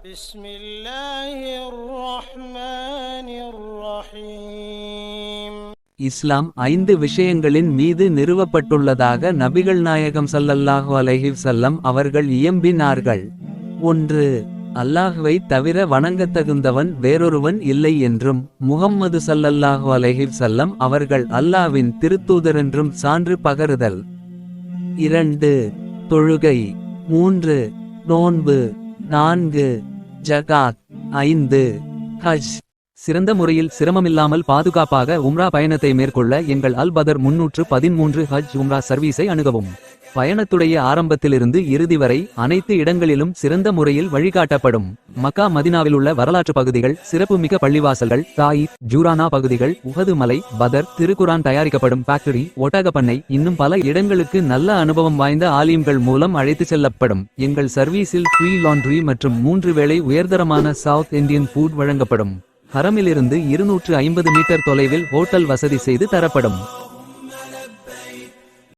بسم الله الرحمن الرحيم. இஸ்லாம் 5 விஷயங்களின் மீது நிறுவப்பட்டுள்ளதாக நபிகள் நாயகம் ஸல்லல்லாஹு அலைஹி வஸல்லம் அவர்கள் இயம்பினார்கள். 1. அல்லாஹ்வை தவிர வணங்கத்தகுந்தவன் வேறொருவன் இல்லை என்றும் முஹம்மது ஸல்லல்லாஹு அலைஹி வஸல்லம் அவர்கள் அல்லாஹ்வின் திருத்தூதரென்றும் சான்று பகருதல். 2. தொழுகை. 3. நோன்பு. 4. ஜகாத். 5. ஹஜ். சிறந்த முறையில் சிரமமில்லாமல் பாதுகாப்பாக உம்ரா பயணத்தை மேற்கொள்ள எங்கள் அல் பதர் 313 ஹஜ் உம்ரா சர்வீஸை அணுகவும். பயணத்துடைய ஆரம்பத்திலிருந்து இறுதி வரை அனைத்து இடங்களிலும் சிறந்த முறையில் வழிகாட்டப்படும். மக்கா மதினாவிலுள்ள வரலாற்று பகுதிகள், சிறப்புமிக்க பள்ளிவாசல்கள், தாயிப், ஜூரானா பகுதிகள், உஹது மலை, பதர், திருக்குரான் தயாரிக்கப்படும் ஃபேக்டரி, ஒட்டகப்பண்ணை, இன்னும் பல இடங்களுக்கு நல்ல அனுபவம் வாய்ந்த ஆலிம்கள் மூலம் அழைத்து செல்லப்படும். எங்கள் சர்வீஸில் ஃப்ரீ லாண்ட்ரி மற்றும் 3 வேளை உயர்தரமான சவுத் இந்தியன் ஃபுட் வழங்கப்படும். ஹரமிலிருந்து 250 மீட்டர் தொலைவில் ஹோட்டல் வசதி செய்து தரப்படும்.